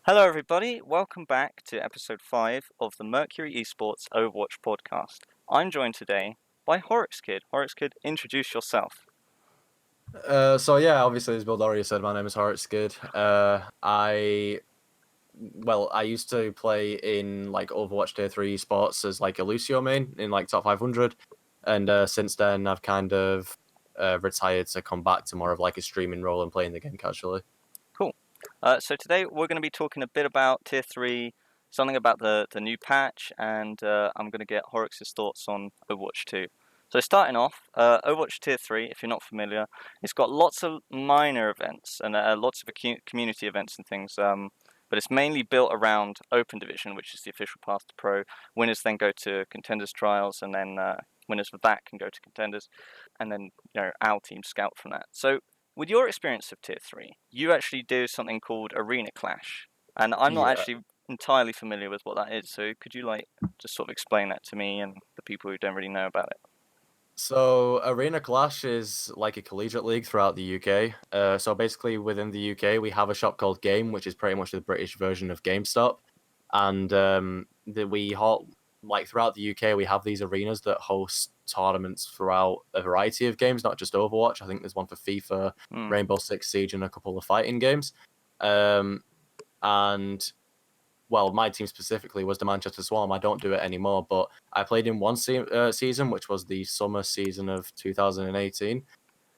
Hello, everybody. Welcome back to episode 5 of the Mercury Esports Overwatch podcast. I'm joined today by HorrocksKid. HorrocksKid, introduce yourself. Obviously, as Bildorious said, my name is HorrocksKid. I used to play in like Overwatch Tier 3 Esports as like a Lucio main in like top 500, and since then I've kind of retired to come back to more of like a streaming role and playing the game casually. Cool. So today we're going to be talking a bit about Tier 3, something about the new patch, and I'm going to get Horrocks' thoughts on Overwatch 2. So starting off, Overwatch Tier 3, if you're not familiar, it's got lots of minor events and lots of community events and things, but it's mainly built around Open Division, which is the official path to Pro. Winners then go to Contenders Trials, and then winners of that can go to Contenders, and then our team scout from that. So with your experience of Tier 3, you actually do something called Arena Clash, and I'm not actually entirely familiar with what that is, so could you just sort of explain that to me and the people who don't really know about it? So Arena Clash is like a collegiate league throughout the UK. So basically within the UK we have a shop called Game, which is pretty much the British version of GameStop, and throughout the UK we have these arenas that host tournaments throughout a variety of games, not just Overwatch. I think there's one for FIFA, Rainbow Six Siege, and a couple of fighting games. And well, my team specifically was the Manchester Swarm. I don't do it anymore, but I played in one season, which was the summer season of 2018,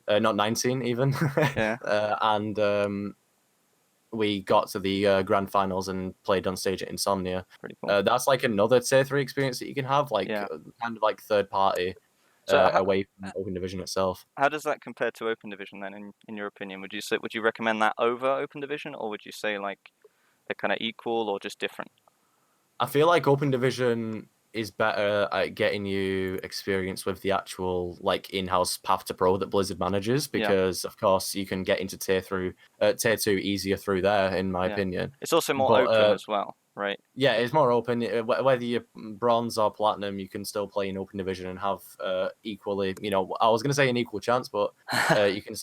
not 19 even. Yeah. And we got to the grand finals and played on stage at Insomnia. Pretty cool. That's like another Tier 3 experience that you can have, kind of like third party, away from Open Division itself. How does that compare to Open Division then, in your opinion? Would you recommend that over Open Division, or would you say like they're kind of equal or just different? I feel like Open Division is better at getting you experience with the actual like in-house path to Pro that Blizzard manages, because of course you can get into Tier 2 easier through there, in my opinion. It's also more open as well, right? Yeah, it's more open. Whether you're bronze or platinum, you can still play in Open Division and have equally. I was going to say an equal chance, but you can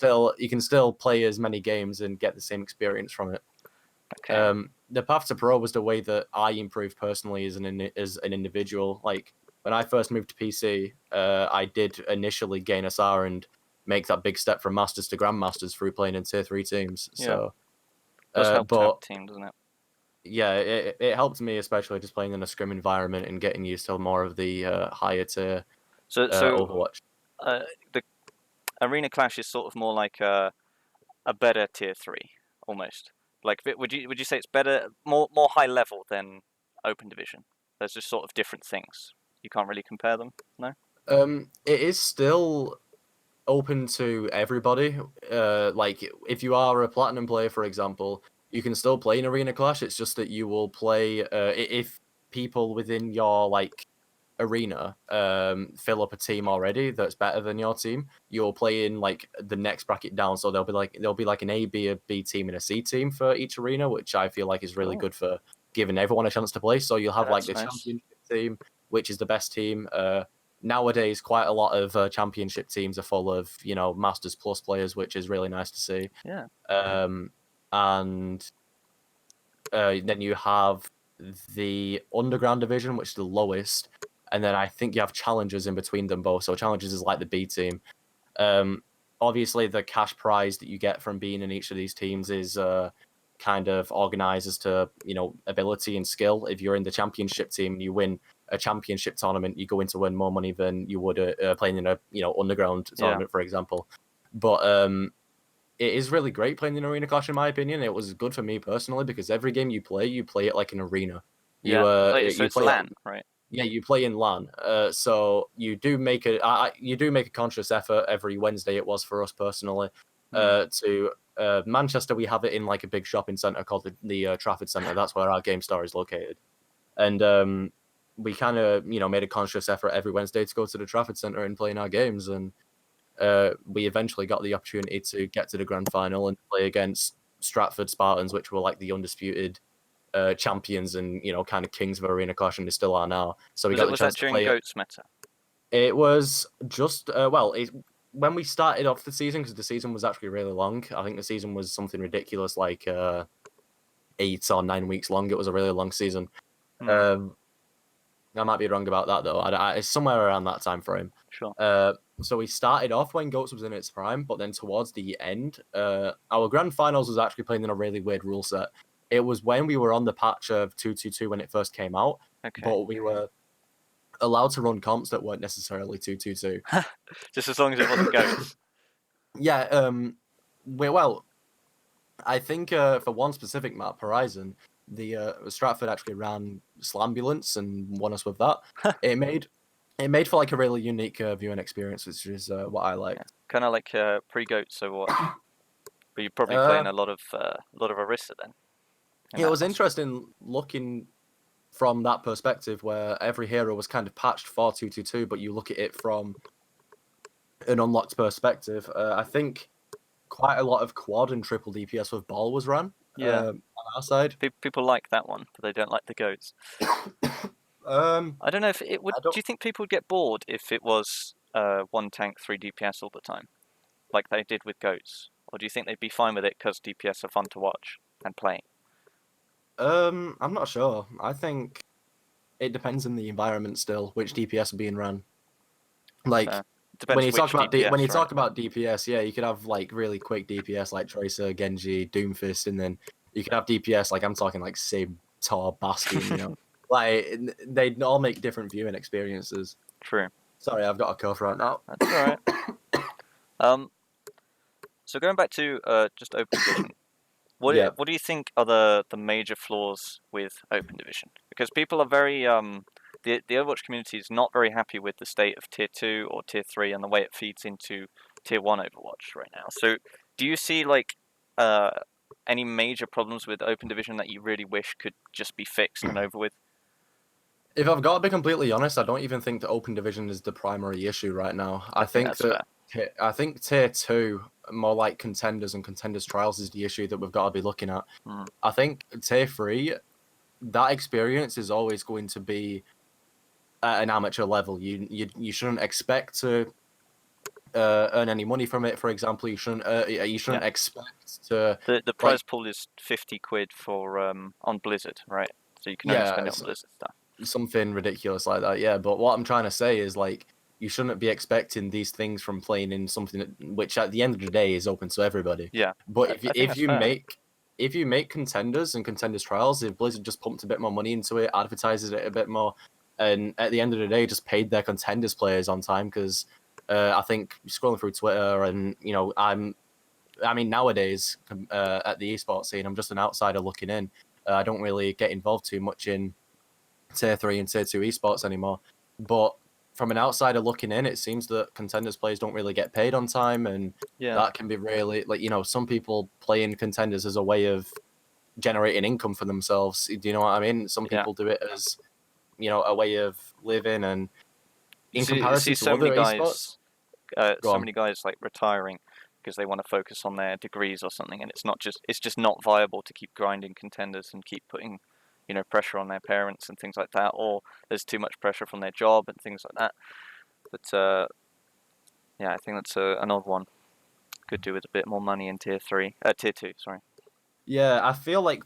still play as many games and get the same experience from it. Okay. The path to Pro was the way that I improved personally as an individual. Like when I first moved to PC, I did initially gain SR and make that big step from Masters to Grandmasters through playing in Tier 3 teams. Yeah. So, does help to have a team, doesn't it? Yeah, it helped me, especially just playing in a scrim environment and getting used to more of the higher tier Overwatch. The Arena Clash is sort of more like a better Tier 3, almost. Like, would you say it's better, more high level than Open Division? There's just sort of different things. You can't really compare them, no? It is still open to everybody. Like if you are a platinum player, for example, you can still play in Arena Clash. It's just that you will play if people within your like arena fill up a team already that's better than your team, you'll play in like the next bracket down. So there'll be like an A, B, a B team, and a C team for each arena, which I feel like is really good for giving everyone a chance to play. So you'll have like the championship team, which is the best team. Nowadays, quite a lot of championship teams are full of Masters Plus players, which is really nice to see. Yeah. And then you have the underground division, which is the lowest, and then I think you have challengers in between them both. So challengers is like the B team. Obviously, the cash prize that you get from being in each of these teams is kind of organized as to ability and skill. If you're in the championship team and you win a championship tournament, you go in to win more money than you would playing in a underground tournament, for example. But it is really great playing in Arena Clash, in my opinion. It was good for me personally because every game you play it like an arena. So it's LAN, right? Yeah, you play in LAN. So you do make a conscious effort every Wednesday. It was for us personally. To Manchester, we have it in like a big shopping centre called the Trafford Centre. That's where our game store is located, and we kind of made a conscious effort every Wednesday to go to the Trafford Centre and play in our games, and we eventually got the opportunity to get to the grand final and play against Stratford Spartans, which were like the undisputed champions and kind of kings of Arena Clash, and they still are now. So we got the chance to play. Was that during Goats Meta? It was just when we started off the season, because the season was actually really long. I think the season was something ridiculous, like 8 or 9 weeks long. It was a really long season. Hmm. I might be wrong about that though. It's somewhere around that time frame. Sure. So we started off when GOATS was in its prime, but then towards the end, our grand finals was actually playing in a really weird rule set. It was when we were on the patch of 222 when it first came out, Okay. but we were allowed to run comps that weren't necessarily 222. Just as long as it wasn't GOATS. Yeah. Well, I think for one specific map, Horizon, the Stratford actually ran Slambulance and won us with that. It made for like a really unique viewing experience, which is what I like. Yeah. Kind of like pre-GOATS Overwatch. But you're probably playing a lot of Orisa then. It was interesting looking from that perspective, where every hero was kind of patched for 222, but you look at it from an unlocked perspective. I think quite a lot of quad and triple DPS with ball was run. On our side. People like that one, but they don't like the GOATs. I don't know if it would. Do you think people would get bored if it was 1 tank 3 DPS all the time, like they did with GOATs, or do you think they'd be fine with it because DPS are fun to watch and play? I'm not sure. I think it depends on the environment still, which DPS are being run. Like when you talk about talk about DPS, yeah, you could have like really quick DPS like Tracer, Genji, Doomfist, and then you could have DPS like I'm talking like Sib, Tor, Bastion, you know. Like they all make different viewing experiences. True. Sorry, I've got a cough right now. That's all right. So going back to just Open Division, what do you think are the major flaws with Open Division? Because people are very the Overwatch community is not very happy with the state of Tier 2 or Tier 3 and the way it feeds into Tier 1 Overwatch right now. So do you see like any major problems with Open Division that you really wish could just be fixed and over with? If I've got to be completely honest, I don't even think that Open Division is the primary issue right now. I think Tier 2, more like Contenders and Contenders Trials, is the issue that we've got to be looking at. I think Tier 3, that experience is always going to be at an amateur level. You shouldn't expect to earn any money from it. For example, you shouldn't expect to. The prize pool is 50 quid for on Blizzard, right? So you can only spend it on Blizzard stuff. Something ridiculous like that, yeah. But what I'm trying to say is like you shouldn't be expecting these things from playing in something which at the end of the day is open to everybody. Yeah. But if you make Contenders and Contenders Trials, if Blizzard just pumped a bit more money into it, advertises it a bit more, and at the end of the day just paid their Contenders players on time, because I think scrolling through Twitter and nowadays at the esports scene, I'm just an outsider looking in. I don't really get involved too much in Tier 3 and Tier 2 esports anymore. But from an outsider looking in, it seems that Contenders players don't really get paid on time, and that can be really, like, some people play in Contenders as a way of generating income for themselves. Do you know what I mean? Some people do it as, a way of living, and in comparison to other esports, so many guys like retiring because they want to focus on their degrees or something, and it's just not viable to keep grinding Contenders and keep putting pressure on their parents and things like that, or there's too much pressure from their job and things like that. But I think that's an odd one. Could do with a bit more money in Tier 2, sorry. Yeah, I feel like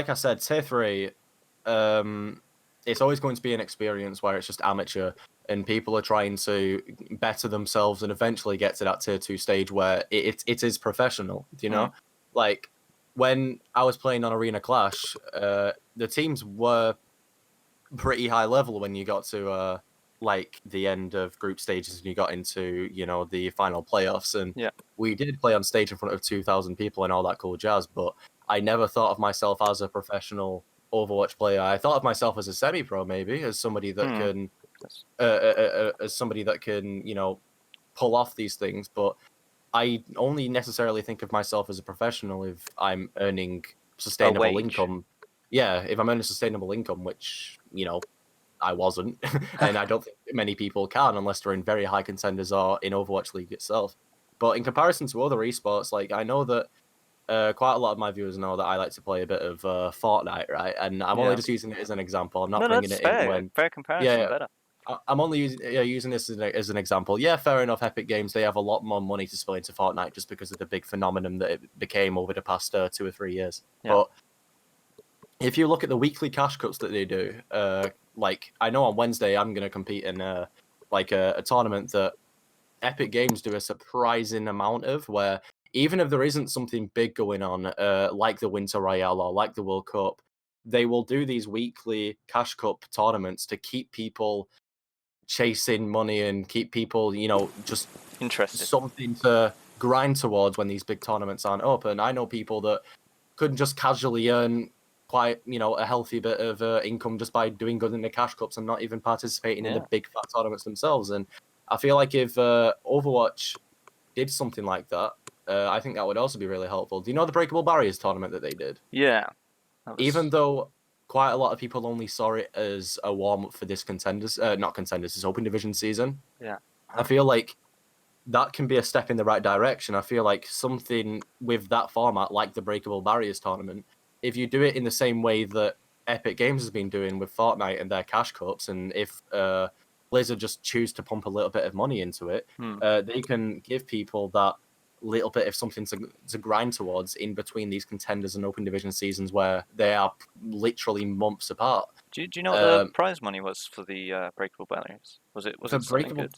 I said, Tier 3, it's always going to be an experience where it's just amateur, and people are trying to better themselves and eventually get to that Tier 2 stage where it is professional, Like, when I was playing on Arena Clash, the teams were pretty high level when you got to the end of group stages and you got into the final playoffs, and we did play on stage in front of 2,000 people and all that cool jazz. But I never thought of myself as a professional Overwatch player. I thought of myself as a semi-pro, maybe, as somebody that can, pull off these things, but I only necessarily think of myself as a professional if I'm earning sustainable income. Yeah, if I'm earning sustainable income, which, I wasn't. And I don't think many people can unless they're in very high Contenders or in Overwatch League itself. But in comparison to other esports, like, I know that quite a lot of my viewers know that I like to play a bit of Fortnite, right? And I'm only just using it as an example. I'm not bringing it in when... Fair comparison, better. I'm only using this as an example. Yeah, fair enough. Epic Games, they have a lot more money to spill into Fortnite just because of the big phenomenon that it became over the past 2 or 3 years. Yeah. if you look at the weekly cash cuts that they do, like I know on Wednesday I'm going to compete in a tournament that Epic Games do a surprising amount of, where even if there isn't something big going on, like the Winter Royale or like the World Cup, they will do these weekly cash cup tournaments to keep people chasing money and keep people, just Interested. something to grind towards when these big tournaments aren't open. I know people that couldn't just casually earn quite, a healthy bit of income just by doing good in the cash cups and not even participating in the big fat tournaments themselves. And I feel like if Overwatch did something like that, I think that would also be really helpful. Do you know the Breakable Barriers tournament that they did? Yeah. Even though quite a lot of people only saw it as a warm up for this not contenders, this Open Division season. Yeah. I feel like that can be a step in the right direction. I feel like something with that format, like the Breakable Barriers tournament, if you do it in the same way that Epic Games has been doing with Fortnite and their cash cups, and if Blizzard just choose to pump a little bit of money into it, they can give people that little bit of something to grind towards in between these contenders and Open Division seasons where they are literally months apart. Do you know what the prize money was for the Breakable Barriers? Was it something good?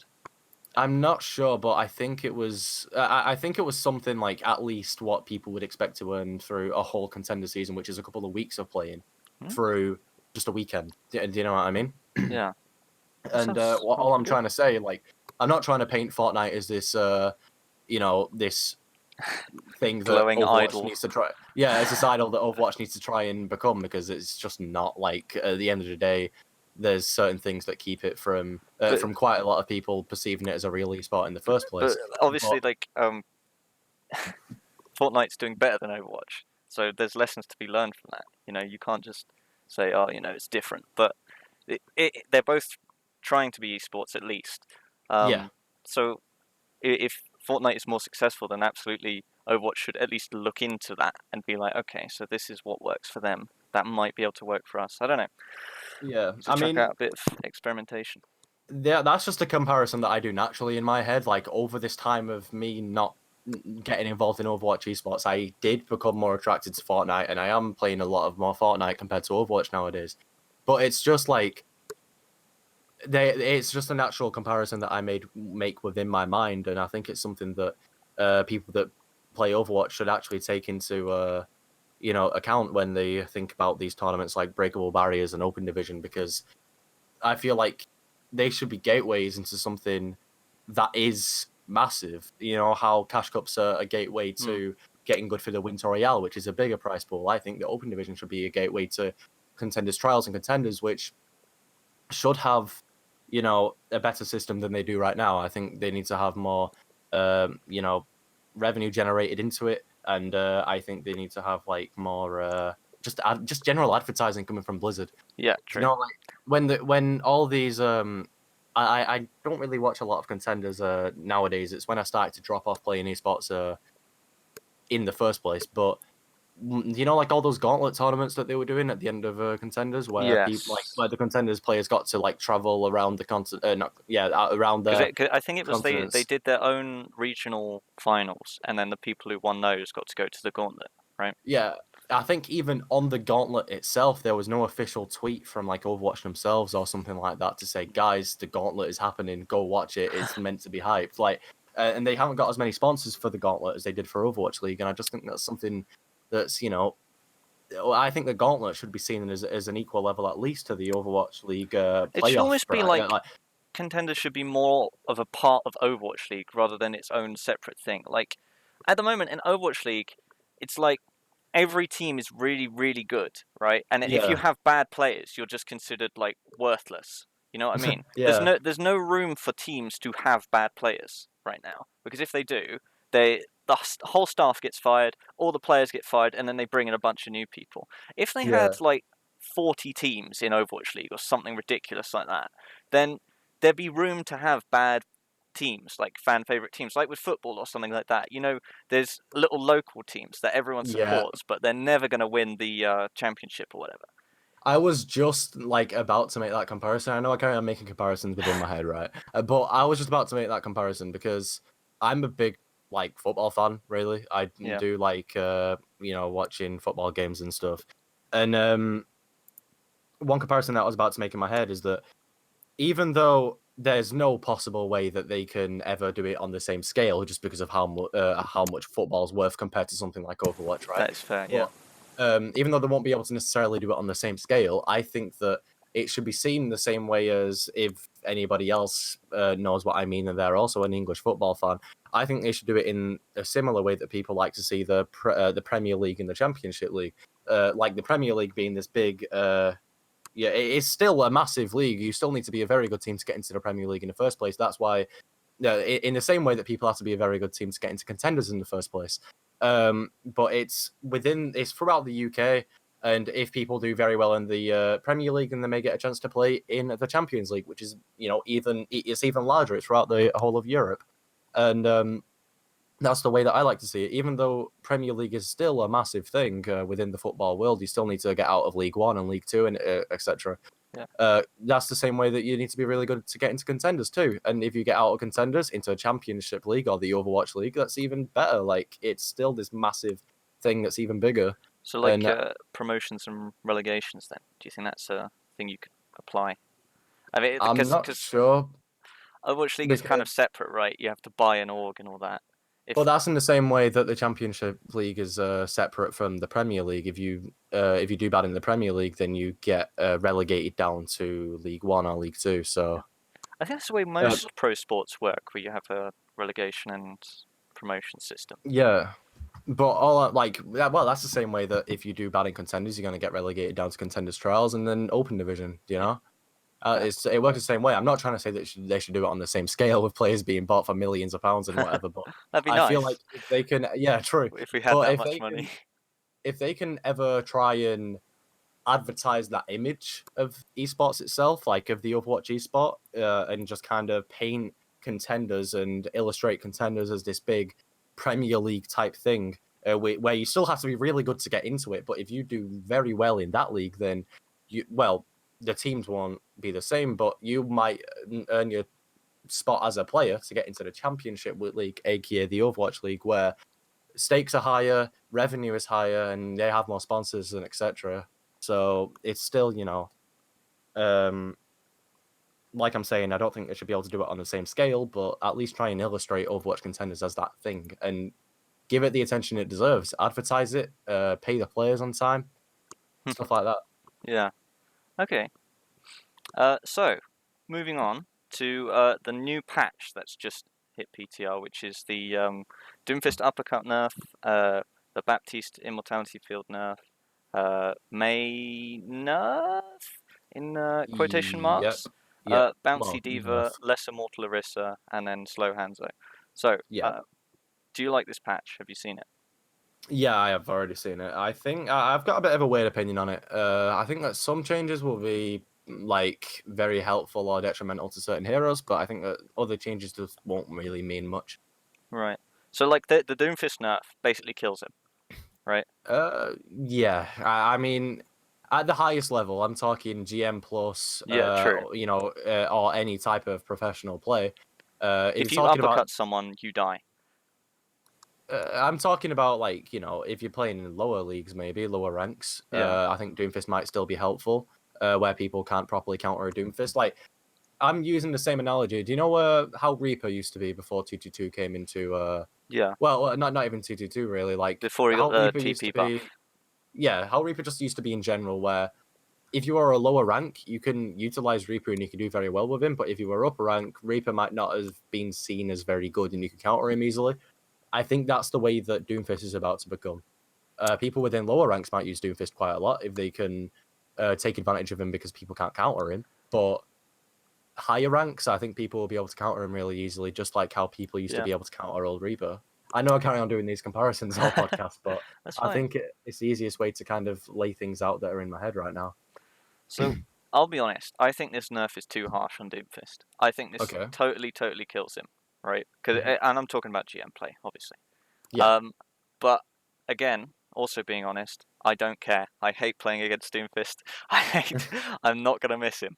I'm not sure, but I think it was. I think it was something like at least what people would expect to earn through a whole contender season, which is a couple of weeks of playing through just a weekend. Do you know what I mean? Yeah. And all I'm trying to say, like, I'm not trying to paint Fortnite as this, this thing that glowing Overwatch idol needs to try. Yeah, it's this idol that Overwatch needs to try and become, because it's just not. Like, at the end of the day, there's certain things that keep it from quite a lot of people perceiving it as a real esport in the first place. But obviously, Fortnite's doing better than Overwatch, so there's lessons to be learned from that. You can't just say, oh, it's different. But they're both trying to be esports at least. Yeah. So if Fortnite is more successful, then absolutely Overwatch should at least look into that and be like, okay, so this is what works for them. That might be able to work for us. I don't know. Yeah, I mean, out a bit of experimentation. Yeah, that's just a comparison that I do naturally in my head. Like, over this time of me not getting involved in Overwatch esports, I did become more attracted to Fortnite, and I am playing a lot of more Fortnite compared to Overwatch nowadays. But it's just like it's just a natural comparison that I make within my mind, and I think it's something that people that play Overwatch should actually take into account when they think about these tournaments like Breakable Barriers and Open Division, because I feel like they should be gateways into something that is massive. How cash cups are a gateway to getting good for the Winter Royale, which is a bigger prize pool. I think the Open Division should be a gateway to contenders trials and contenders, which should have a better system than they do right now. I think they need to have more revenue generated into it, and I think they need to have like more just general advertising coming from Blizzard. Yeah, true. Like when all these I don't really watch a lot of contenders nowadays. It's when I started to drop off playing esports in the first place. But like all those gauntlet tournaments that they were doing at the end of contenders, where people where the contenders players got to like travel around the continent, around there. I think it was they did their own regional finals, and then the people who won those got to go to the gauntlet, right? Yeah, I think even on the gauntlet itself, there was no official tweet from like Overwatch themselves or something like that to say, guys, the gauntlet is happening, go watch it. It's meant to be hyped. Like, and they haven't got as many sponsors for the gauntlet as they did for Overwatch League, and I just think that's something that's I think the gauntlet should be seen as an equal level at least to the Overwatch League playoff. It should almost be like contenders should be more of a part of Overwatch League rather than its own separate thing. Like at the moment in Overwatch League, it's like every team is really, really good, right? And if you have bad players, you're just considered like worthless. You know what I mean? There's no room for teams to have bad players right now, because if they do, the whole staff gets fired, all the players get fired, and then they bring in a bunch of new people. If they had like 40 teams in Overwatch League or something ridiculous like that, then there'd be room to have bad teams, like fan favorite teams, like with football or something like that. There's little local teams that everyone supports, but they're never going to win the championship or whatever. I was just like about to make that comparison. I know I carry on making comparisons within my head, right? But I was just about to make that comparison because I'm a big football fan. Really, I do like watching football games and stuff. And one comparison that I was about to make in my head is that even though there's no possible way that they can ever do it on the same scale, just because of how much football's worth compared to something like Overwatch, right? That is fair, yeah. Even though they won't be able to necessarily do it on the same scale, I think that it should be seen the same way as if anybody else knows what I mean, and they're also an English football fan. I think they should do it in a similar way that people like to see the Premier League and the Championship League. Like the Premier League being this big, it's still a massive league. You still need to be a very good team to get into the Premier League in the first place. That's why, in the same way that people have to be a very good team to get into contenders in the first place. But it's throughout the UK, and if people do very well in the Premier League, then they may get a chance to play in the Champions League, which is it's even larger. It's throughout the whole of Europe, and that's the way that I like to see it. Even though Premier League is still a massive thing within the football world, you still need to get out of League One and League Two and etc. Yeah. That's the same way that you need to be really good to get into contenders too. And if you get out of contenders into a Championship League or the Overwatch League, that's even better. Like, it's still this massive thing that's even bigger. So, like, promotions and relegations, then, do you think that's a thing you could apply? I mean, I'm not sure. Overwatch League is kind of separate, right? You have to buy an org and all that. Well, that's in the same way that the Championship League is separate from the Premier League. If you do bad in the Premier League, then you get relegated down to League One or League Two. So I think that's the way most pro sports work, where you have a relegation and promotion system. Yeah, but that's the same way that if you do bad in contenders, you're going to get relegated down to contenders trials and then open division. You know. It works the same way. I'm not trying to say that they should do it on the same scale with players being bought for millions of pounds and whatever, but That'd be nice. I feel like if they can, true. If we had that much money. If they can ever try and advertise that image of esports itself, like of the Overwatch esport, and just kind of paint contenders and illustrate contenders as this big Premier League type thing, where you still have to be really good to get into it, but if you do very well in that league, then the teams won't be the same, but you might earn your spot as a player to get into the Championship League, aka the Overwatch League, where stakes are higher, revenue is higher, and they have more sponsors and etc. So it's still, like I'm saying, I don't think they should be able to do it on the same scale, but at least try and illustrate Overwatch contenders as that thing and give it the attention it deserves. Advertise it, pay the players on time, stuff like that. Yeah. Okay. So, moving on to the new patch that's just hit PTR, which is the Doomfist Uppercut nerf, the Baptiste Immortality Field nerf, May nerf, in quotation marks, Bouncy D.va, Lesser Mortal Orisa, and then Slow Hanzo. So, do you like this patch? Have you seen it? Yeah, I have already seen it. I think I've got a bit of a weird opinion on it. I think that some changes will be like very helpful or detrimental to certain heroes, but I think that other changes just won't really mean much. Right. So like the Doomfist nerf basically kills him, right? Yeah. I mean, at the highest level, I'm talking GM plus, true. Or any type of professional play. If you uppercut someone, you die. I'm talking about, like, if you're playing in lower leagues, maybe lower ranks. I think Doomfist might still be helpful, where people can't properly counter a Doomfist. Like, I'm using the same analogy. Do you know how Reaper used to be before 222 came into? Yeah. Well, not even 222 really. Like before he got the TP buff. Yeah, how Reaper just used to be in general, where if you are a lower rank, you can utilize Reaper and you can do very well with him. But if you were upper rank, Reaper might not have been seen as very good, and you can counter him easily. I think that's the way that Doomfist is about to become. People within lower ranks might use Doomfist quite a lot if they can take advantage of him because people can't counter him. But higher ranks, I think people will be able to counter him really easily, just like how people used to be able to counter old Reaper. I know I carry on doing these comparisons all podcast, but I think it's the easiest way to kind of lay things out that are in my head right now. So, I'll be honest. I think this nerf is too harsh on Doomfist. I think this totally because him. Right, and I'm talking about GM play, obviously. Yeah. But again, also being honest, I don't care. I hate playing against Doomfist. I'm not gonna miss him.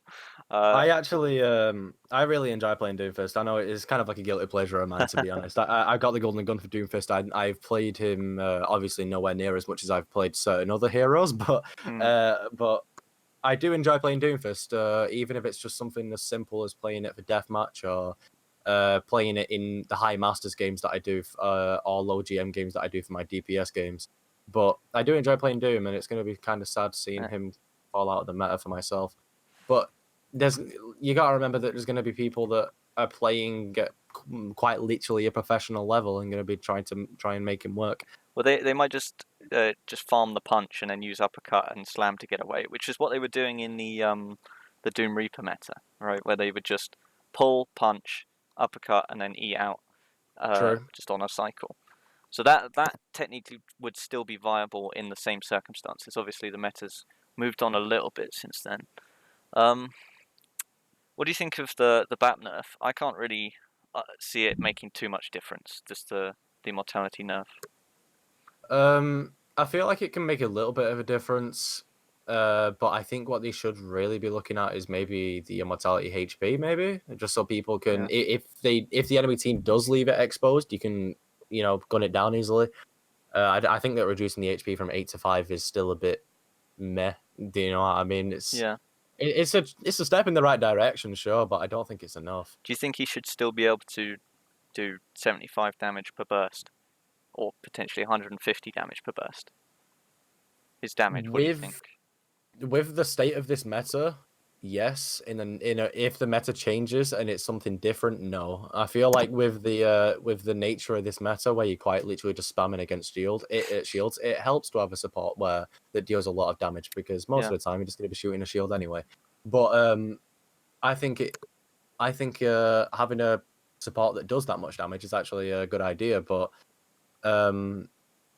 I actually, I really enjoy playing Doomfist. I know it's kind of like a guilty pleasure of mine, to be honest. I got the golden gun for Doomfist. I've played him, obviously nowhere near as much as I've played certain other heroes, but I do enjoy playing Doomfist, even if it's just something as simple as playing it for deathmatch or playing it in the high masters games that I do, or low GM games that I do for my DPS games. But I do enjoy playing Doom, and it's going to be kind of sad seeing him fall out of the meta for myself. But you got to remember that there's going to be people that are playing at quite literally a professional level and going to be trying and make him work. Well, they might just farm the punch and then use uppercut and slam to get away, which is what they were doing in the Doom Reaper meta, right? Where they would just pull, punch, uppercut, and then E out, just on a cycle. So that technically would still be viable in the same circumstances. Obviously, the meta's moved on a little bit since then. What do you think of the BAP nerf? I can't really see it making too much difference, just the immortality nerf. I feel like it can make a little bit of a difference, but I think what they should really be looking at is maybe the immortality HP, maybe just so people can, if the enemy team does leave it exposed, you can gun it down easily. I think that reducing the HP from 8 to 5 is still a bit meh. Do you know what I mean? It's a step in the right direction, sure, but I don't think it's enough. Do you think he should still be able to do 75 damage per burst? Or potentially 150 damage per burst? His damage, what do you think? With the state of this meta, yes. If the meta changes and it's something different, no. I feel like with the nature of this meta, where you're quite literally just spamming against shields, it helps to have a support that deals a lot of damage, because most of the time you're just going to be shooting a shield anyway. But I think having a support that does that much damage is actually a good idea. But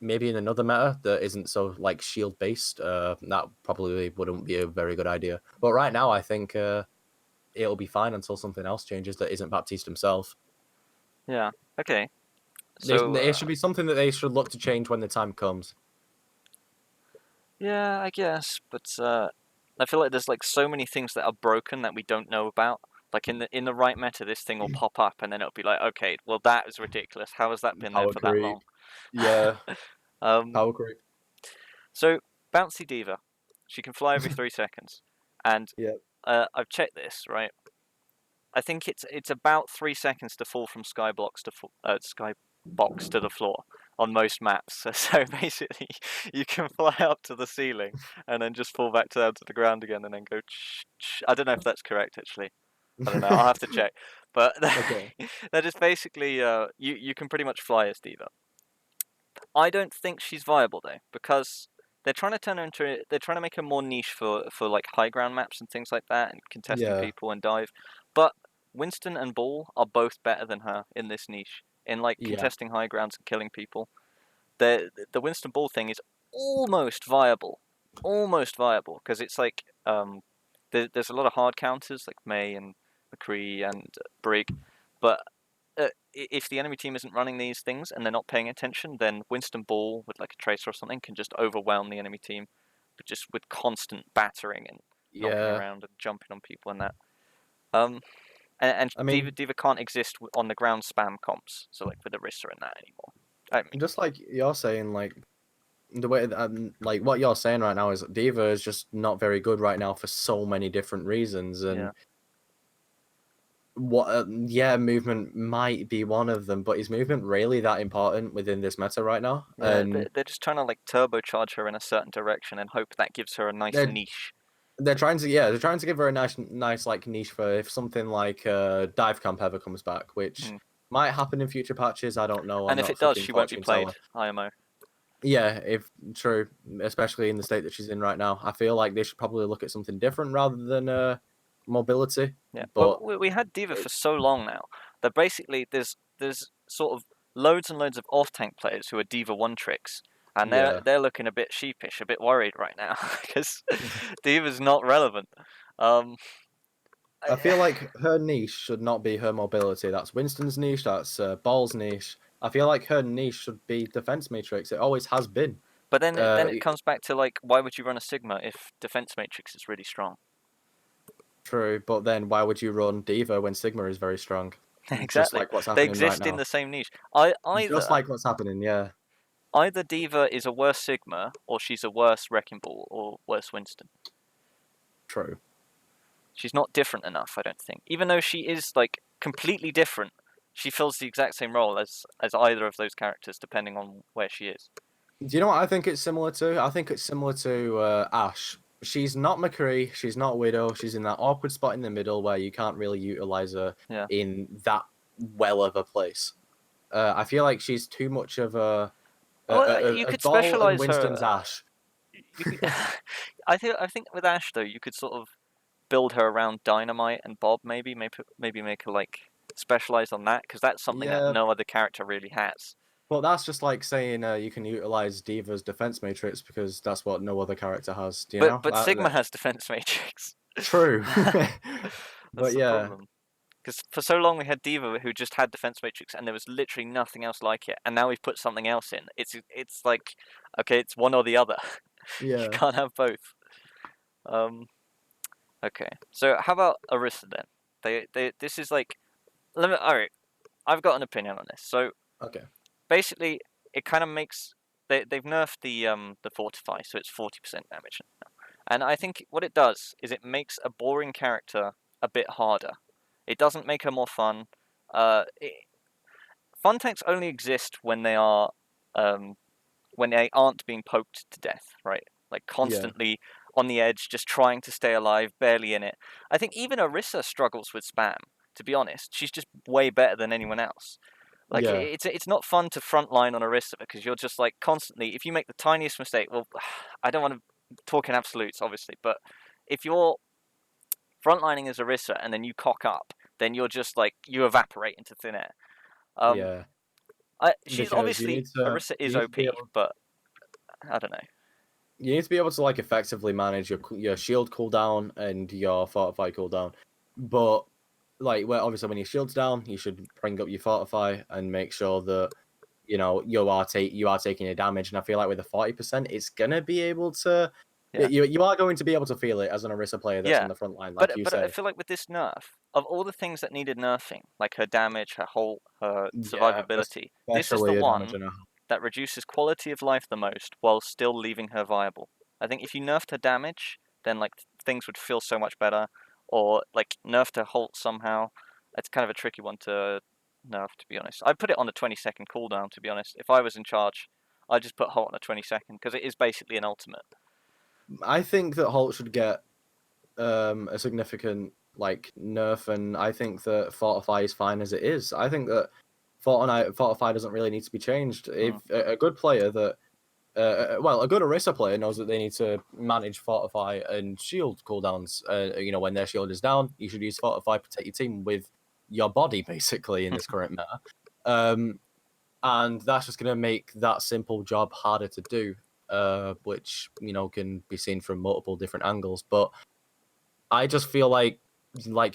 maybe in another meta that isn't so like shield based, that probably wouldn't be a very good idea. But right now, I think it'll be fine until something else changes that isn't Baptiste himself. Yeah. Okay. So it should be something that they should look to change when the time comes. Yeah, I guess, but I feel like there's like so many things that are broken that we don't know about. Like in the right meta, this thing will pop up, and then it'll be like, okay, well that is ridiculous. How has that been there for that long? Yeah. Power creep. So bouncy D.Va, she can fly every 3 seconds, and I've checked this, right. I think it's about 3 seconds to fall from skybox to the floor on most maps. So basically, you can fly up to the ceiling and then just fall back down to the ground again, and then go. I don't know if that's correct, actually. I don't know. I'll have to check. But that is basically you can pretty much fly as D.Va. I don't think she's viable though, because they're trying to turn her into. They're trying to make her more niche for like high ground maps and things like that, and contesting people and dive. But Winston and Ball are both better than her in this niche, in like contesting high grounds and killing people. The Winston Ball thing is almost viable, because it's like there's a lot of hard counters like May and McCree and Brig, but if the enemy team isn't running these things and they're not paying attention, then Winston Ball with like a tracer or something can just overwhelm the enemy team, but just with constant battering and knocking around and jumping on people and that. And I mean, D.Va can't exist on the ground spam comps, so like with Orisa and that anymore. I mean, just like you're saying, like the way like what you're saying right now is D.Va is just not very good right now for so many different reasons, and movement might be one of them, but is movement really that important within this meta right now? They're just trying to like turbocharge her in a certain direction and hope that gives her a nice niche. They're trying to give her a nice like niche for if something like Dive Camp ever comes back, which might happen in future patches. I don't know. And if it does, she won't be played IMO. Yeah, if true, especially in the state that she's in right now. I feel like they should probably look at something different rather than mobility. Yeah, but we had D.Va for so long now that basically there's sort of loads and loads of off-tank players who are D.Va one-tricks. And they're looking a bit sheepish, a bit worried right now, because D.Va's not relevant. I feel like her niche should not be her mobility. That's Winston's niche, that's Ball's niche. I feel like her niche should be defense matrix. It always has been. But then it comes back to like, why would you run a Sigma if defense matrix is really strong? True, but then why would you run D.va when Sigma is very strong? Just Exactly. like what's They happening right exist in now. the same niche. Just like what's happening, yeah. Either D.va is a worse Sigma, or she's a worse Wrecking Ball, or worse Winston. True. She's not different enough, I don't think. Even though she is like completely different, she fills the exact same role as either of those characters, depending on where she is. Do you know what I think it's similar to? I think it's similar to Ash. She's not McCree, she's not Widow, she's in that awkward spot in the middle where you can't really utilize her in that well of a place. I feel like she's too much of a you could Ball and specialize Winston's her. Ash. You could, I think with Ash though, you could sort of build her around Dynamite and Bob. Maybe make her like specialized on that, because that's something that no other character really has. Well, that's just like saying you can utilize D.va's defense matrix because that's what no other character has. Do you know? But Sigma has defense matrix. True. That's but the yeah. problem. Because for so long we had D.va who just had defense matrix and there was literally nothing else like it, and now we've put something else in. It's like, okay, it's one or the other. Yeah. You can't have both. Okay, so how about Orisa then? This is like, all right. I've got an opinion on this. So okay, basically, it kind of makes they've nerfed the fortify, so it's 40% damage now. And I think what it does is it makes a boring character a bit harder. It doesn't make her more fun. Fun tanks only exist when they are when they aren't being poked to death, right? Like constantly on the edge, just trying to stay alive, barely in it. I think even Orisa struggles with spam, to be honest. She's just way better than anyone else. Like it's not fun to frontline on Orisa because you're just like constantly, if you make the tiniest mistake, well, I don't want to talk in absolutes, obviously, but if you're frontlining as Orisa and then you cock up, then you're just like, you evaporate into thin air. She's because obviously, Orisa is OP, but I don't know. You need to be able to like effectively manage your shield cooldown and your fortify cooldown, but like obviously when your shield's down, you should bring up your fortify and make sure that you are taking your damage. And I feel like with the 40%, it's gonna be able to. Yeah. You are going to be able to feel it as an Orisa player that's on the front line, like you say. But I feel like with this nerf, of all the things that needed nerfing, like her damage, her survivability, this is the one that reduces quality of life the most while still leaving her viable. I think if you nerfed her damage, then like things would feel so much better, or like nerfed her halt somehow. It's kind of a tricky one to nerf, to be honest. I'd put it on a 20-second cooldown, to be honest. If I was in charge, I'd just put halt on a 20-second, because it is basically an ultimate. I think that halt should get a significant like nerf, and I think that fortify is fine as it is. I think that fortify doesn't really need to be changed. If a good player that a good Orisa player knows that they need to manage fortify and shield cooldowns. When their shield is down, you should use fortify, protect your team with your body, basically, in this current meta. And that's just going to make that simple job harder to do, which can be seen from multiple different angles. But I just feel like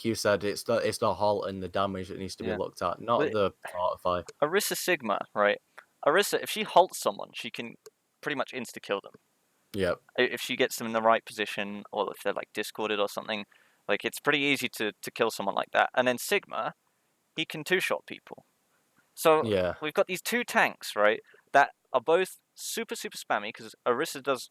you said, it's the halt and the damage that needs to be looked at, not the fortify. Orisa Sigma, right? Orisa, if she halts someone, she can pretty much insta-kill them. Yep. If she gets them in the right position, or if they're like discorded or something, like it's pretty easy to kill someone like that. And then Sigma, he can two-shot people. So we've got these two tanks, right, that are both super spammy, because Orisa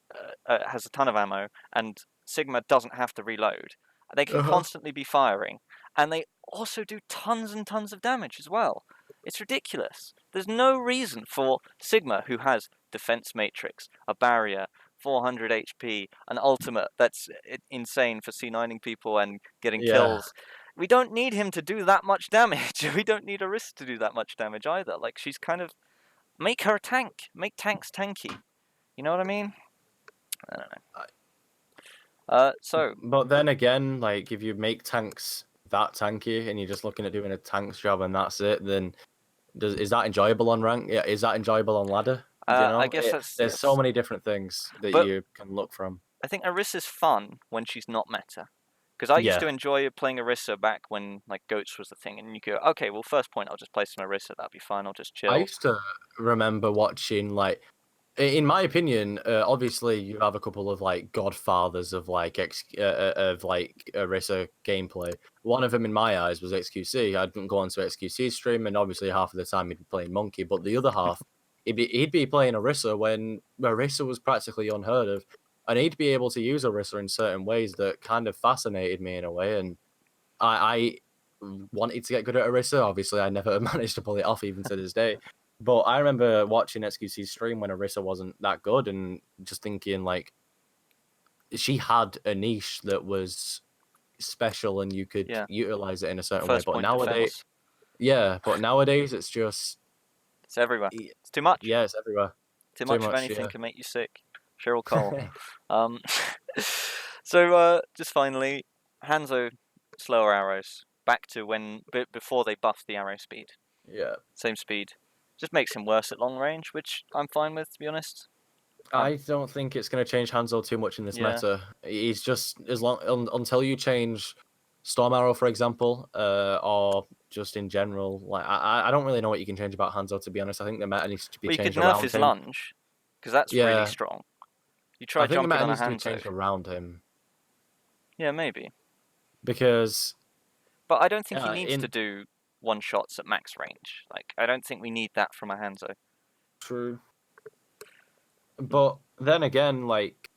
has a ton of ammo, and Sigma doesn't have to reload. They can constantly be firing, and they also do tons and tons of damage as well. It's ridiculous. There's no reason for Sigma, who has defense matrix, a barrier, 400 HP, an ultimate that's insane for C9ing people and getting kills. We don't need him to do that much damage. We don't need Orisa to do that much damage either. Like, she's kind of... Make her a tank. Make tanks tanky. You know what I mean? I don't know. But then again, like, if you make tanks that tanky and you're just looking at doing a tank's job and that's it, then is that enjoyable on rank? Yeah, is that enjoyable on ladder? I guess there's so many different things that you can look from. I think Orisa's fun when she's not meta. Because I used to enjoy playing Orisa back when like Goats was the thing, and you go, okay, well, first point, I'll just play some Orisa, that'll be fine, I'll just chill. I used to remember watching like In my opinion, obviously you have a couple of like godfathers of like Orisa gameplay. One of them, in my eyes, was XQC. I'd go on to XQC's stream, and obviously half of the time he'd be playing Monkey, but the other half, he'd be playing Orisa when Orisa was practically unheard of, and he'd be able to use Orisa in certain ways that kind of fascinated me in a way, and I wanted to get good at Orisa. Obviously, I never managed to pull it off even to this day. But I remember watching XQC's stream when Orisa wasn't that good and just thinking, like, she had a niche that was special and you could Yeah, utilize it in a certain way. first But point nowadays, defense. it's just, It's everywhere. It's too much. yeah, it's everywhere. Too Too much of much, anything yeah. can make you sick. Cheryl Cole. Um, so just finally, Hanzo slower arrows back to before they buffed the arrow speed. Yeah. Same speed. Just makes him worse at long range, which I'm fine with, to be honest. I don't think it's going to change Hanzo too much in this Yeah. meta. He's just until you change Storm Arrow, for example, or just in general. Like I don't really know what you can change about Hanzo, to be honest. I think the meta needs to be Well, you could changed nerf around his him. lunge, because that's really Yeah, strong. You I try think the jumping meta on a needs to be Hanzo. changed around him Yeah, maybe. because But I don't think he needs to in do one shots at max range. Like, I don't think we need that from a Hanzo. true, but then again, like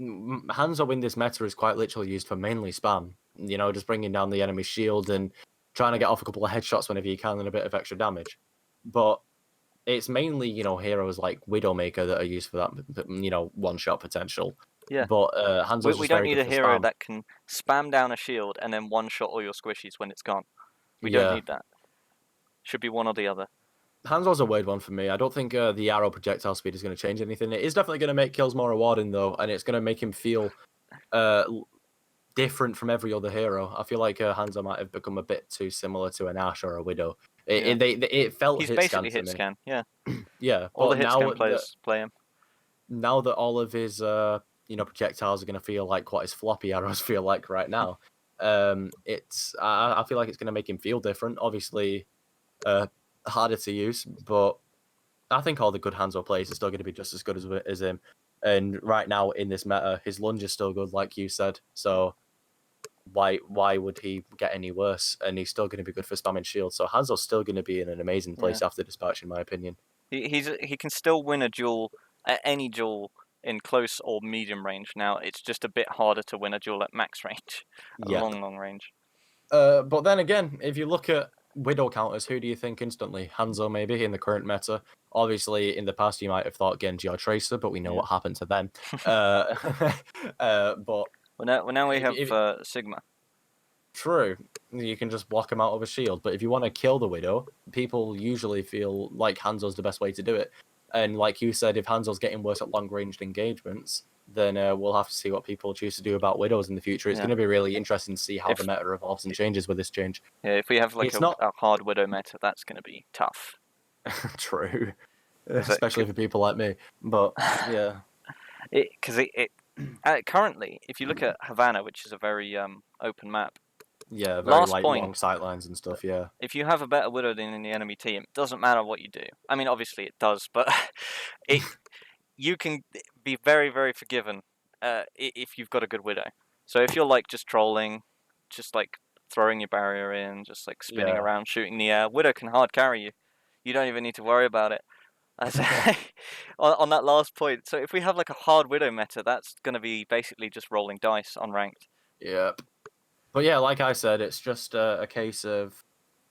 Hanzo in this meta is quite literally used for mainly spam. You know, just bringing down the enemy shield and trying to get off a couple of headshots whenever you can and a bit of extra damage. But it's mainly, you know, heroes like Widowmaker that are used for that, you know, one-shot potential. Yeah. But Hanzo's We just don't very need good a for hero spam. that can spam down a shield and then one-shot all your squishies when it's gone. We don't Yeah. need that. Should be one or the other. Hanzo's a weird one for me. I don't think the arrow projectile speed is going to change anything. It is definitely going to make kills more rewarding, though, and it's going to make him feel different from every other hero. I feel like Hanzo might have become a bit too similar to an Ashe or a Widow. It felt He's hit scan basically to hit me. scan, yeah. Yeah, All the but hit scan players play him. now that all of his you know, projectiles are going to feel like what his floppy arrows feel like right now, I feel like it's going to make him feel different. Obviously, harder to use, but I think all the good Hanzo players are still going to be just as good as him. And right now in this meta, his lunge is still good, like you said. So why would he get any worse? And he's still going to be good for spamming shield. So Hanzo's still going to be in an amazing place after Dispatch, in my opinion. He can still win a duel at any duel in close or medium range. Now it's just a bit harder to win a duel at max range, Yeah. long range. But then again, if you look at Widow counters, who do you think instantly? Hanzo, maybe, in the current meta. Obviously, in the past, you might have thought Genji or Tracer, but we know what happened to them. But now we have Sigma. True, you can just block them out of a shield. But if you want to kill the Widow, people usually feel like Hanzo's the best way to do it. And like you said, if Hanzo's getting worse at long-ranged engagements, then we'll have to see what people choose to do about Widows in the future. It's going to be really interesting to see how the meta evolves and changes with this change. Yeah, if we have like a hard Widow meta, that's going to be tough. True, especially for people like me. But yeah, because currently, if you look at Havana, which is a very open map. Yeah, very long sightlines and stuff, yeah. If you have a better Widow than in the enemy team, it doesn't matter what you do. I mean, obviously it does, but you can be very, very forgiven if you've got a good Widow. So if you're like just trolling, just like throwing your barrier in, just like spinning around, shooting the air, Widow can hard carry you. You don't even need to worry about it. On that last point, so if we have like a hard Widow meta, that's going to be basically just rolling dice on ranked. Yep. But yeah, like I said, it's just a case of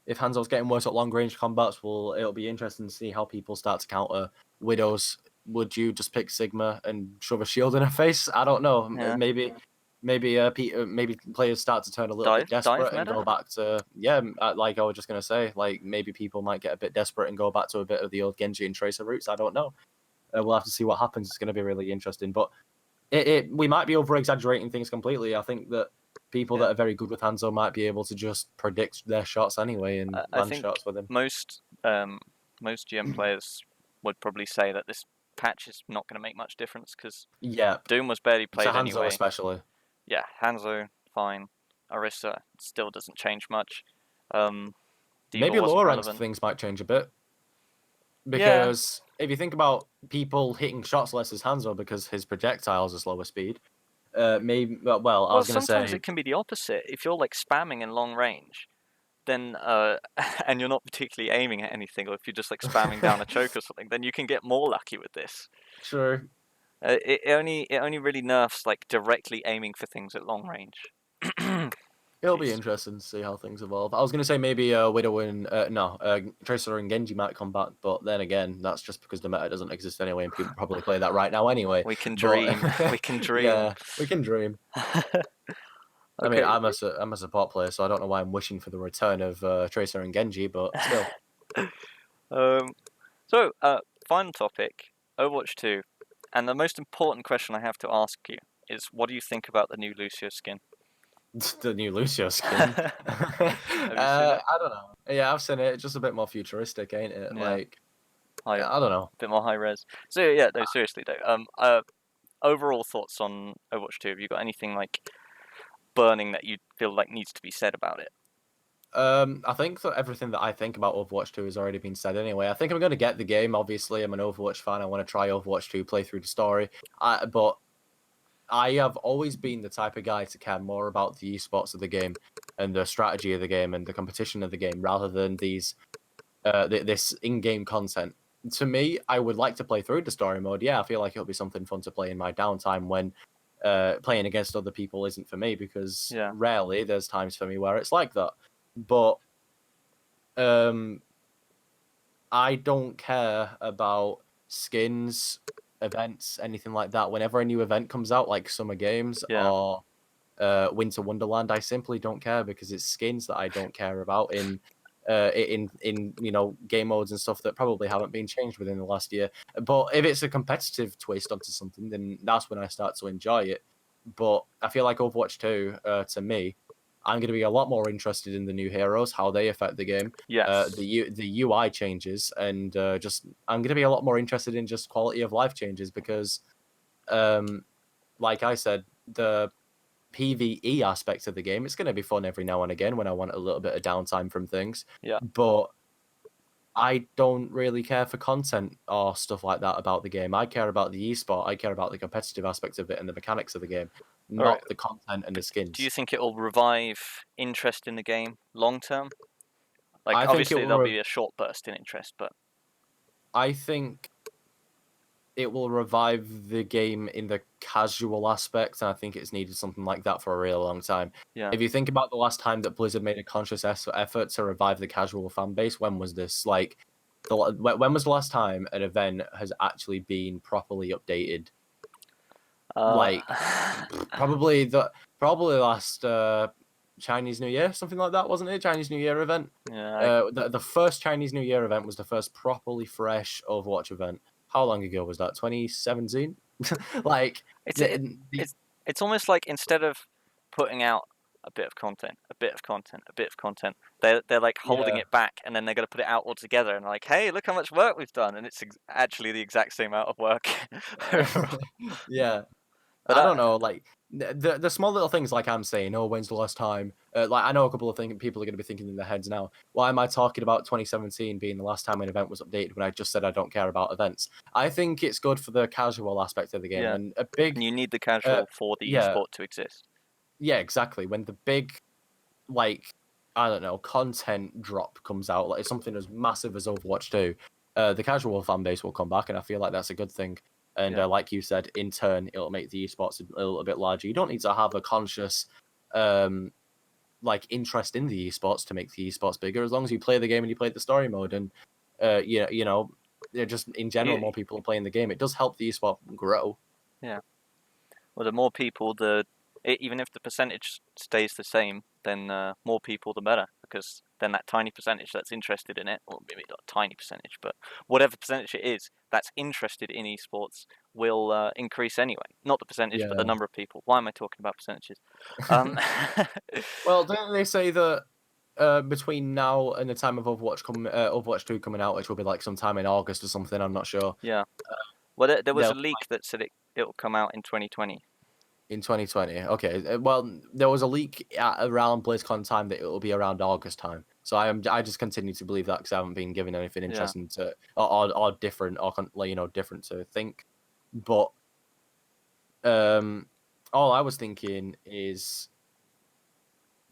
if Hanzo's getting worse at long-range combats, it'll be interesting to see how people start to counter Widows. Would you just pick Sigma and shove a shield in her face? I don't know. Yeah. Maybe players start to turn a little bit desperate and go back to like I was just gonna say, like maybe people might get a bit desperate and go back to a bit of the old Genji and Tracer routes. I don't know. We'll have to see what happens. It's going to be really interesting, but we might be over-exaggerating things completely. I think that people that are very good with Hanzo might be able to just predict their shots anyway and land shots with him. Most GM players would probably say that this patch is not going to make much difference because Doom was barely played Hanzo anyway. Especially. Yeah, Hanzo fine. Orisa still doesn't change much. D.va maybe lower rank things might change a bit because if you think about people hitting shots less as Hanzo because his projectiles are slower speed, maybe. Well, I Well, was gonna sometimes say. it can be the opposite. If you're like spamming in long range, then and you're not particularly aiming at anything, or if you're just like spamming down a choke or something, then you can get more lucky with this. Sure. It only really nerfs like directly aiming for things at long range. It'll be Jeez. interesting to see how things evolve. I was gonna say maybe Widow and Tracer and Genji might come back, but then again, that's just because the meta doesn't exist anyway, and people probably play that right now anyway. We can But dream. We can dream. yeah, we can dream. I mean, Okay. I'm a support player, so I don't know why I'm wishing for the return of Tracer and Genji, but still. So, final topic, Overwatch 2, and the most important question I have to ask you is, what do you think about the new Lucio skin? The new Lucio skin. Have you seen it? I don't know. Yeah, I've seen it. It's just a bit more futuristic, ain't it? Yeah. Like, I I don't know. bit more high res. So yeah, no, seriously though. Overall thoughts on Overwatch 2? Have you got anything like burning that you feel like needs to be said about it? I think that everything that I think about Overwatch 2 has already been said anyway. I think I'm going to get the game. Obviously, I'm an Overwatch fan. I want to try Overwatch 2, play through the story. But I have always been the type of guy to care more about the esports of the game and the strategy of the game and the competition of the game rather than this in-game content. To me, I would like to play through the story mode. Yeah, I feel like it'll be something fun to play in my downtime when playing against other people isn't for me, because rarely there's times for me where it's like that. But I don't care about skins, events, anything like that. Whenever a new event comes out, like Summer Games or Winter Wonderland, I simply don't care because it's skins that I don't care about in game modes and stuff that probably haven't been changed within the last year. But if it's a competitive twist onto something, then that's when I start to enjoy it. But I feel like Overwatch 2, to me, I'm going to be a lot more interested in the new heroes, how they affect the game, Yes. the UI changes, and just I'm going to be a lot more interested in just quality of life changes because, like I said, the PvE aspect of the game, it's going to be fun every now and again when I want a little bit of downtime from things. Yeah. But I don't really care for content or stuff like that about the game. I care about the esport. I care about the competitive aspect of it and the mechanics of the game, not the content and the skins. Do you think it will revive interest in the game long term? Like, I think obviously there'll be a short burst in interest, but I think it will revive the game in the casual aspect, and I think it's needed something like that for a real long time. yeah. If you think about the last time that Blizzard made a conscious effort to revive the casual fan base, when was this? Like, when was the last time an event has actually been properly updated? Like, probably last Chinese New Year, something like that, wasn't it? Chinese New Year event. Yeah. The first Chinese New Year event was the first properly fresh Overwatch event. How long ago was that? 2017. Like, it's almost like instead of putting out a bit of content, a bit of content, a bit of content, they're like holding it back, and then they're going to put it out all together, and like, hey, look how much work we've done, and it's actually the exact same amount of work. Yeah. But I don't know, like the small little things, like I'm saying, oh, when's the last time? Like, I know a couple of things people are going to be thinking in their heads now. Why am I talking about 2017 being the last time an event was updated when I just said I don't care about events? I think it's good for the casual aspect of the game, and and you need the casual for the esport to exist. Yeah, exactly. When the big, like, I don't know, content drop comes out, like something as massive as Overwatch 2, the casual fan base will come back, and I feel like that's a good thing. And like you said, in turn, it'll make the esports a little bit larger. You don't need to have a conscious, interest in the esports to make the esports bigger. As long as you play the game and you play the story mode, and just in general, more people are playing the game. It does help the esport grow. Yeah. Well, the more people, even if the percentage stays the same, then more people, the better, because then that tiny percentage that's interested in it, or maybe not a tiny percentage, but whatever percentage it is that's interested in esports will increase anyway. Not the percentage, but the number of people. Why am I talking about percentages? Well, don't they say that between now and the time of Overwatch 2 coming out, which will be like sometime in August or something, I'm not sure. Yeah. Well, there was a leak that said it'll come out in 2020. In 2020, okay. Well, there was a leak around BlizzCon time that it will be around August time. So I just continue to believe that because I haven't been given anything Yeah. interesting to or different or different to think. But all I was thinking is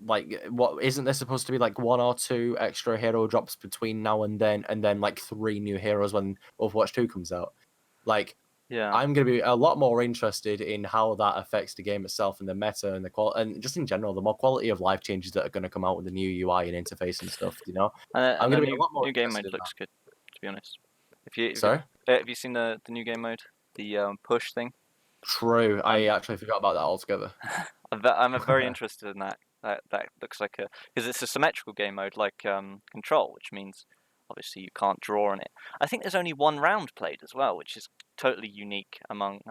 like, what isn't there supposed to be like 1 or 2 extra hero drops between now and then like 3 new heroes when Overwatch 2 comes out? Like, Yeah. I'm going to be a lot more interested in how that affects the game itself and the meta and the quality, and just in general, the more quality of life changes that are going to come out with the new UI and interface and stuff. You know, I'm And going the to be a lot more new game interested mode in looks good, to be honest. that. Sorry. Have you seen the new game mode, the push thing? True. I actually forgot about that altogether. I'm very interested in that. That looks like because it's a symmetrical game mode like Control, which means obviously you can't draw on it. I think there's only 1 round played as well, which is totally unique among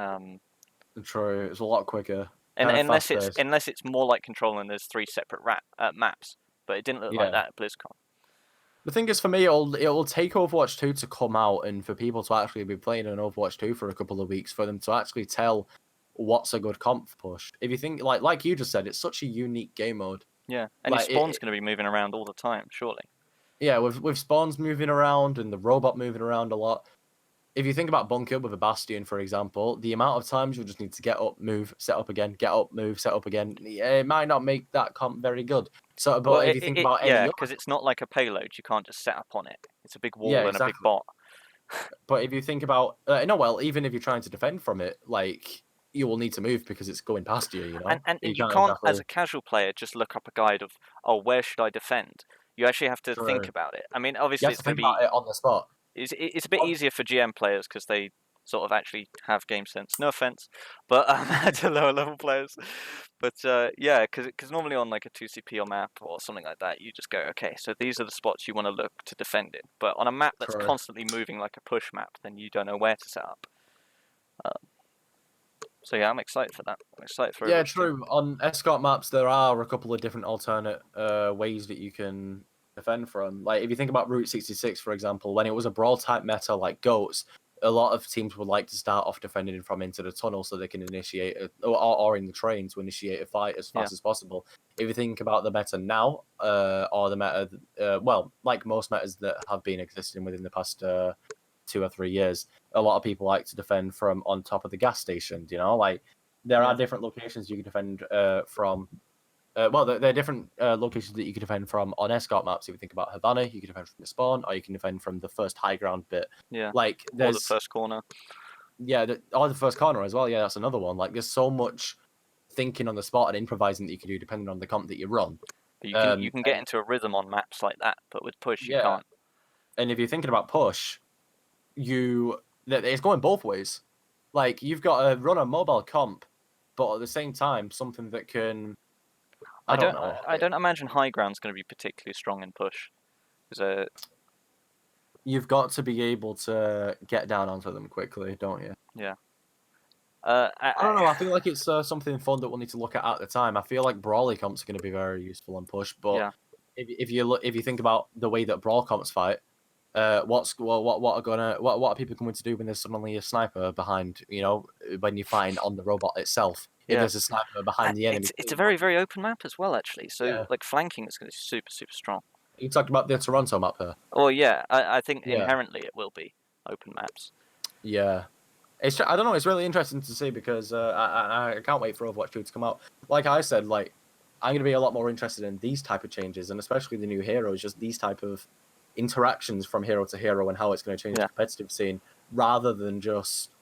True. It's a lot quicker. and Kind of unless fast-paced. it's more like Control and there's 3 separate maps, but it didn't look like Yeah. that at BlizzCon. The thing is, for me, it'll take Overwatch 2 to come out and for people to actually be playing an Overwatch 2 for a couple of weeks for them to actually tell what's a good comp push. If you think like you just said, it's such a unique game mode. Yeah, and your spawn's going to be moving around all the time, surely. Yeah, with spawns moving around and the robot moving around a lot. If you think about Bunker with a Bastion, for example, the amount of times you'll just need to get up, move, set up again, get up, move, set up again, it might not make that comp very good. So, but Well, if you think about any because it's not like a payload, you can't just set up on it. It's a big wall yeah, and exactly. a big bot. But if you think about even if you're trying to defend from it, like you will need to move because it's going past you. You know, And you can't can't, exactly... as a casual player, just look up a guide of, oh, where should I defend? You actually have to think about it. I mean, You obviously, have it's to going think to about it on the spot. it's a bit easier for GM players because they sort of actually have game sense. No offense, but to lower level players. But yeah, because normally on like a 2CP map or something like that, you just go, okay, so these are the spots you want to look to defend in. But on a map that's True. constantly moving like a push map, then you don't know where to set up. So yeah, I'm excited for that. I'm excited for Overwatch 2. True. On escort maps, there are a couple of different alternate ways that you can defend from. Like if you think about Route 66, for example, when it was a brawl type meta like Goats, a lot of teams would like to start off defending from into the tunnel so they can initiate or in the train to initiate a fight as fast as possible. If you think about the meta now, or the meta, well, like most metas that have been existing within the past 2 or 3 years, a lot of people like to defend from on top of the gas station. You know, like there are different locations you can defend from. Well, there are different locations that you can defend from on escort maps. If you think about Havana, you can defend from the spawn, or you can defend from the first high ground bit. Yeah. Like or the first corner. Yeah, or the first corner as well. Yeah, that's another one. Like there's so much thinking on the spot and improvising that you can do depending on the comp that you run. But you can get into a rhythm on maps like that, but with push you can't. And if you're thinking about push, it's going both ways. Like you've got to run a mobile comp, but at the same time something that can... I don't know. I don't imagine high ground's going to be particularly strong in push. Because you've got to be able to get down onto them quickly, don't you? Yeah. I don't know. I feel like it's something fun that we'll need to look at the time. I feel like brawly comps are going to be very useful on push, but if you think about the way that brawl comps fight, what are people going to do when there's suddenly a sniper behind? You know, when you find on the robot itself, if there's a sniper behind the enemy. It's a very, very open map as well, actually. So like flanking is going to be super, super strong. You talked about the Toronto map here. Oh yeah, I think inherently it will be open maps. Yeah. I don't know. It's really interesting to see because I can't wait for Overwatch 2 to come out. Like I said, like I'm going to be a lot more interested in these type of changes, and especially the new heroes, just these type of interactions from hero to hero and how it's going to change the competitive scene, rather than just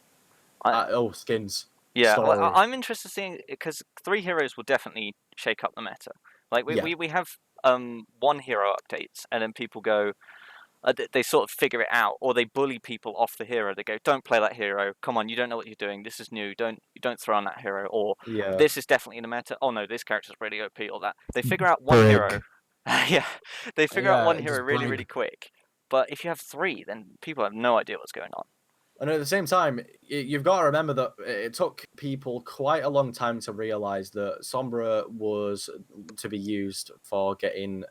skins. Yeah, well, I'm interested in seeing because 3 heroes will definitely shake up the meta. Like we have 1 hero updates, and then people go. They sort of figure it out, or they bully people off the hero. They go, "Don't play that hero. Come on, you don't know what you're doing. This is new. You don't throw on that hero." Or this is definitely in the meta. Oh no, this character's really OP. Or that they figure out 1 hero. They figure out 1 hero really, really quick. But if you have 3, then people have no idea what's going on. And at the same time, you've got to remember that it took people quite a long time to realize that Sombra was to be used for getting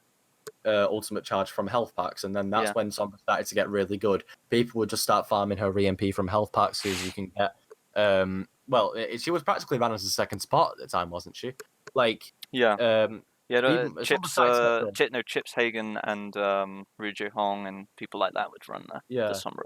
ultimate charge from health packs, and then that's when Sombra started to get really good. People would just start farming her EMP from health packs, so you can get she was practically ran as a second spot at the time, wasn't she? Like Yeah, Sombra started to get good. Chips Hagen and Rujo Hong and people like that would run the Yeah. Sombra.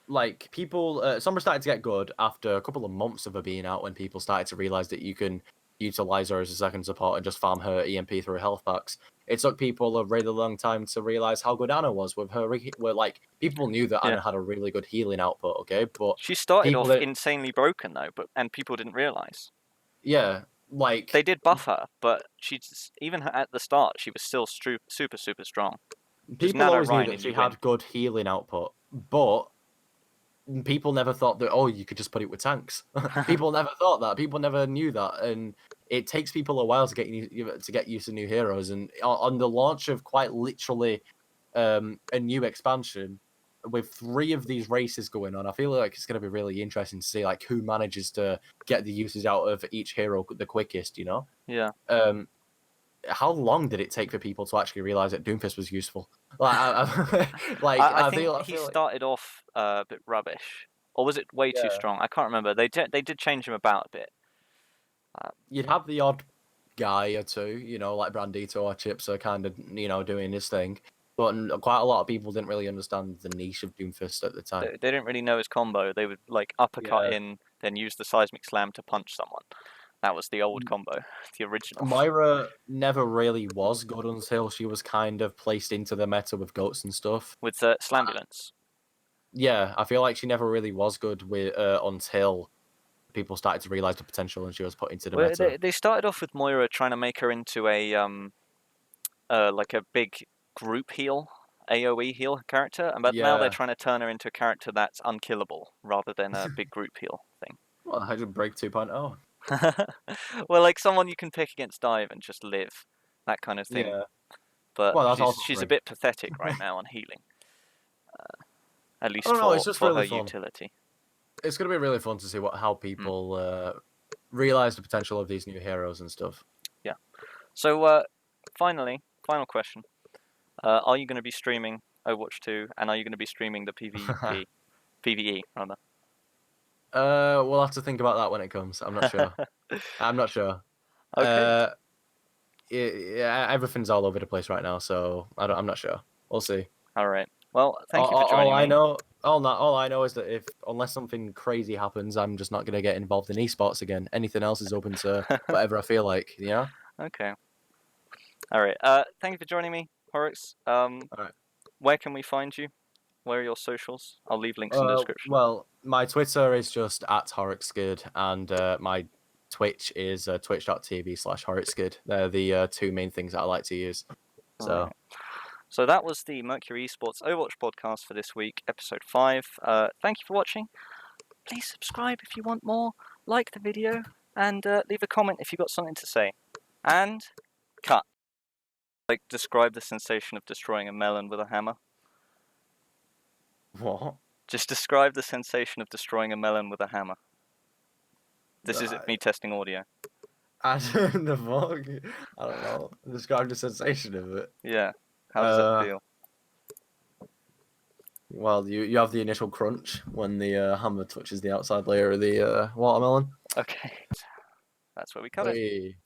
Like people, Sombra started to get good after a couple of months of her being out, when people started to realize that you can utilize her as a second support and just farm her EMP through health packs. It took people a really long time to realize how good Anna was with her. Where like people knew that Anna had a really good healing output, okay, but she started people off insanely broken though, and people didn't realize. Yeah, like they did buff her, but even at the start she was still super strong. People always knew that she had good healing output, but people never thought that, oh, you could just put it with tanks. People never thought that. People never knew that, and it takes people a while to get used to new heroes. And on the launch of quite literally a new expansion with 3 of these races going on, I feel like it's going to be really interesting to see like who manages to get the uses out of each hero the quickest. You know? Yeah. How long did it take for people to actually realize that Doomfist was useful? Like, I think he started off a bit rubbish, or was it way too strong? I can't remember. They did change him about a bit. You'd have the odd guy or two, you know, like Brandito or Chips are kind of, you know, doing his thing, but quite a lot of people didn't really understand the niche of Doomfist at the time. They didn't really know his combo. They would like uppercut in, then use the seismic slam to punch someone. That was the old combo, the original. Moira never really was good until she was kind of placed into the meta with goats and stuff. With Slambulance. Yeah, I feel like she never really was good with until people started to realize the potential and she was put into the meta. They started off with Moira trying to make her into a like a big group heal, AoE heal character, but now they're trying to turn her into a character that's unkillable rather than a big group heal thing. Well, I just break 2.0. Well, like someone you can pick against dive and just live, that kind of thing. Yeah. But she's a bit pathetic right now on healing. At least for her utility. It's going to be really fun to see how people realize the potential of these new heroes and stuff. Yeah. So, final question. Are you going to be streaming Overwatch 2, and are you going to be streaming the PvE, rather? We'll have to think about that when it comes. I'm not sure. I'm not sure. Okay. Everything's all over the place right now, so I'm not sure. We'll see. All right. Well, thank you for joining me. All I know is that unless something crazy happens, I'm just not going to get involved in esports again. Anything else is open to whatever I feel like, yeah? Okay. All right. Thank you for joining me, Horrocks. All right. Where can we find you? Where are your socials? I'll leave links in the description. Well, my Twitter is just @HorrocksKid, and my Twitch is twitch.tv/HorrocksKid. They're the 2 main things that I like to use. So. Right. So that was the Mercury Esports Overwatch podcast for this week, episode 5. Thank you for watching. Please subscribe if you want more, like the video, and leave a comment if you've got something to say. And cut. Like, describe the sensation of destroying a melon with a hammer. What? Just describe the sensation of destroying a melon with a hammer. This isn't me testing audio. I don't know. Describe the sensation of it. Yeah. How does that feel? Well, you have the initial crunch when the hammer touches the outside layer of the watermelon. Okay. That's where we cut it.